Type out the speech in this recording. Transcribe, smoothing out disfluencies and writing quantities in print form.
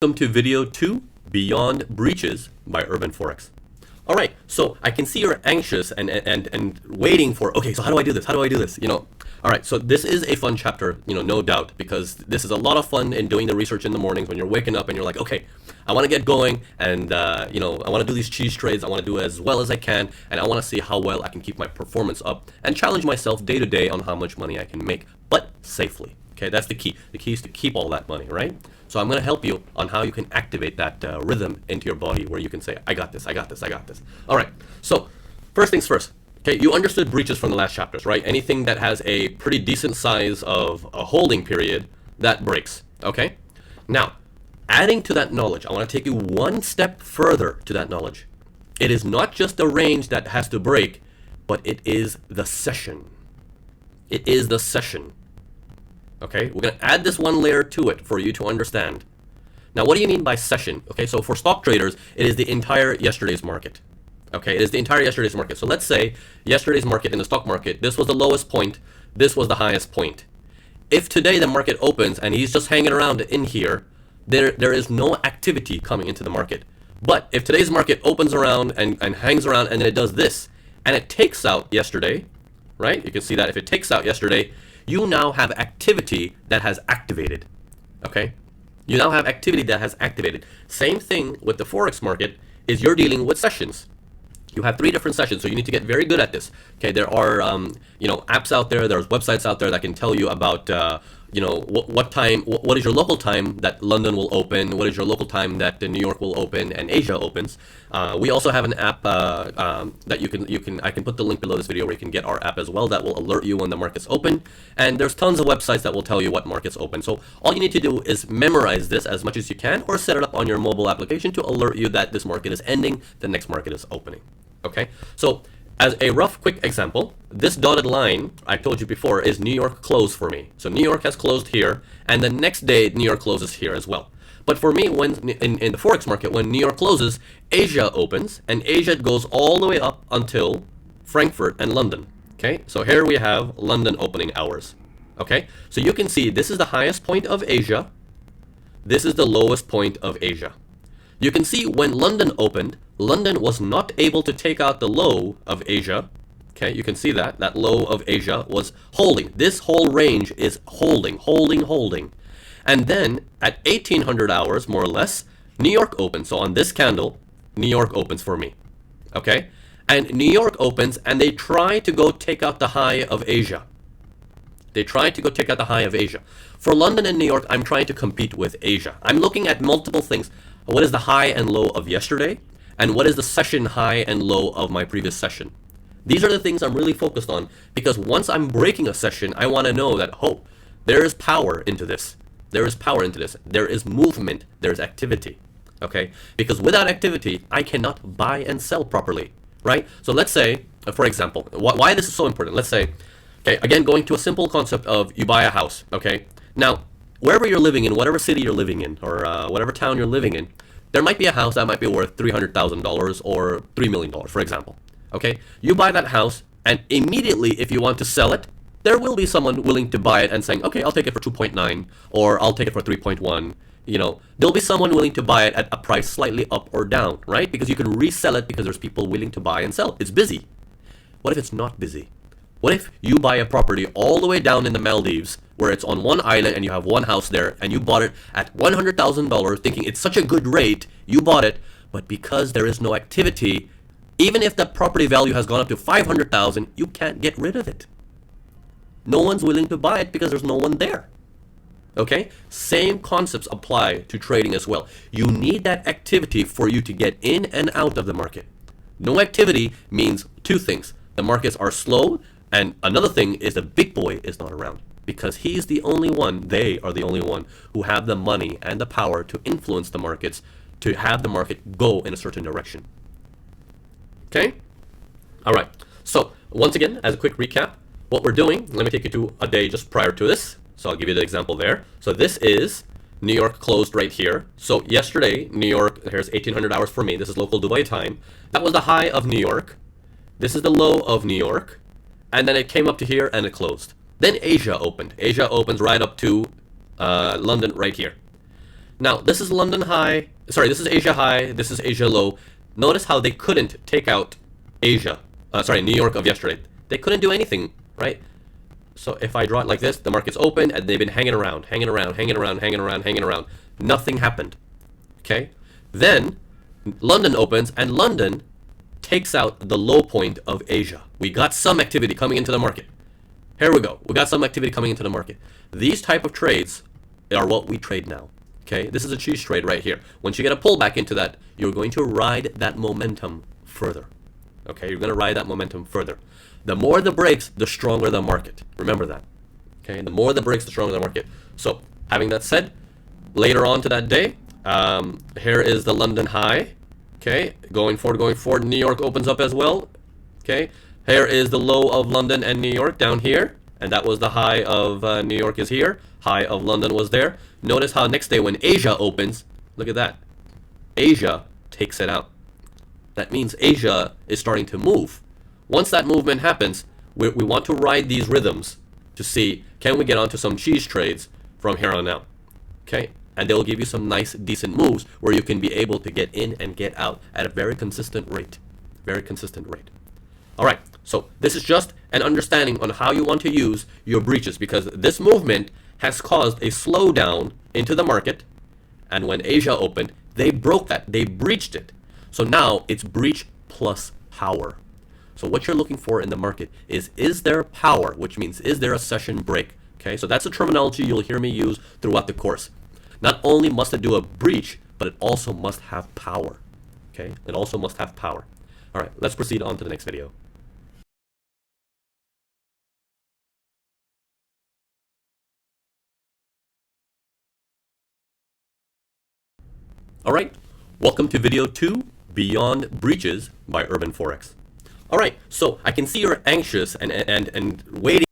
Welcome to video 2, Beyond Breaches by Urban Forex. All right, so I can see you're anxious and waiting for, okay, so how do I do this? How do I do this? All right, so this is a fun chapter, no doubt, because this is a lot of fun in doing the research in the mornings when you're waking up and you're like, okay, I want to get going and, I want to do these cheese trades. I want to do as well as I can, and I want to see how well I can keep my performance up and challenge myself day to day on how much money I can make, but safely. Okay, that's the key. The key is to keep all that money, right? So I'm going to help you on how you can activate that rhythm into your body where you can say, I got this, I got this, I got this. All right, so first things first. Okay, you understood breaches from the last chapters, right? Anything that has a pretty decent size of a holding period, that breaks, okay? Now, adding to that knowledge, I want to take you one step further to that knowledge. It is not just the range that has to break, but it is the session. It is the session. Okay, we're going to add this one layer to it for you to understand. Now, what do you mean by session? Okay, so for stock traders, it is the entire yesterday's market. Okay, it is the entire yesterday's market. So let's say yesterday's market in the stock market, this was the lowest point, this was the highest point. If today the market opens and he's just hanging around in here, there is no activity coming into the market. But if today's market opens around and hangs around and then it does this, and it takes out yesterday, right? You can see that if it takes out yesterday, you now have activity that has activated, okay? You now have activity that has activated. Same thing with the Forex market is you're dealing with sessions. You have 3 different sessions, so you need to get very good at this. Okay, there are, apps out there, there's websites out there that can tell you about, what time, what is your local time that London will open, what is your local time that New York will open and Asia opens. We also have an app that I can put the link below this video where you can get our app as well that will alert you when the market's open. And there's tons of websites that will tell you what market's open. So all you need to do is memorize this as much as you can or set it up on your mobile application to alert you that this market is ending, the next market is opening. Okay, so as a rough, quick example, this dotted line, I told you before, is New York close for me. So New York has closed here, and the next day, New York closes here as well. But for me, when in the Forex market, when New York closes, Asia opens, and Asia goes all the way up until Frankfurt and London. Okay, so here we have London opening hours. Okay, so you can see this is the highest point of Asia. This is the lowest point of Asia. You can see when London opened, London was not able to take out the low of Asia. Okay, you can see that low of Asia was holding. This whole range is holding. And then at 1800 hours, more or less, New York opens. So on this candle, New York opens for me. Okay, and New York opens and they try to go take out the high of Asia. They try to go take out the high of Asia. For London and New York, I'm trying to compete with Asia. I'm looking at multiple things. What is the high and low of yesterday? And what is the session high and low of my previous session? These are the things I'm really focused on because once I'm breaking a session, I want to know that, oh, there is power into this. There is power into this. There is movement. There's activity. Okay? Because without activity, I cannot buy and sell properly. Right? So let's say, for example, why this is so important. Let's say, okay, again, going to a simple concept of you buy a house. Okay? Now, wherever you're living in, whatever city you're living in, or whatever town you're living in, there might be a house that might be worth $300,000 or $3 million, for example. Okay, you buy that house, and immediately, if you want to sell it, there will be someone willing to buy it and saying, okay, I'll take it for 2.9, or I'll take it for 3.1. There'll be someone willing to buy it at a price slightly up or down, right? Because you can resell it because there's people willing to buy and sell. It's busy. What if it's not busy? What if you buy a property all the way down in the Maldives where it's on one island and you have one house there and you bought it at $100,000 thinking it's such a good rate, you bought it, but because there is no activity, even if the property value has gone up to $500,000, you can't get rid of it. No one's willing to buy it because there's no one there. Okay? Same concepts apply to trading as well. You need that activity for you to get in and out of the market. No activity means 2 things. The markets are slow. And another thing is the big boy is not around because he's the only one, they are the only one who have the money and the power to influence the markets, to have the market go in a certain direction. Okay? All right. So once again, as a quick recap, what we're doing, let me take you to a day just prior to this. So I'll give you the example there. So this is New York closed right here. So yesterday, New York, here's 1800 hours for me. This is local Dubai time. That was the high of New York. This is the low of New York. And then it came up to here and it closed. Then Asia opened. Asia opens right up to London right here. Now, this is London high. Sorry, this is Asia high. This is Asia low. Notice how they couldn't take out Asia. New York of yesterday. They couldn't do anything, right? So if I draw it like this, the market's open and they've been hanging around. Nothing happened. Okay? Then London opens and London takes out the low point of Asia. We got some activity coming into the market. Here we go. We got some activity coming into the market. These type of trades are what we trade now. Okay? This is a cheese trade right here. Once you get a pullback into that, you're going to ride that momentum further. Okay? You're going to ride that momentum further. The more the breaks, the stronger the market. Remember that. Okay? The more the breaks, the stronger the market. So, having that said, later on to that day, here is the London high. Okay? Going forward, New York opens up as well. Okay? Here is the low of London and New York down here. And that was the high of New York is here. High of London was there. Notice how next day when Asia opens, look at that. Asia takes it out. That means Asia is starting to move. Once that movement happens, we want to ride these rhythms to see, can we get onto some cheese trades from here on out? Okay? And they'll give you some nice, decent moves where you can be able to get in and get out at a very consistent rate. Very consistent rate. All right, so this is just an understanding on how you want to use your breaches, because this movement has caused a slowdown into the market. And when Asia opened, they broke that. They breached it. So now it's breach plus power. So what you're looking for in the market is there power, which means is there a session break? Okay, so that's a terminology you'll hear me use throughout the course. Not only must it do a breach, but it also must have power. Okay, it also must have power. All right, let's proceed on to the next video. All right, welcome to video 2, Beyond Breaches by Urban Forex. All right, so I can see you're anxious and waiting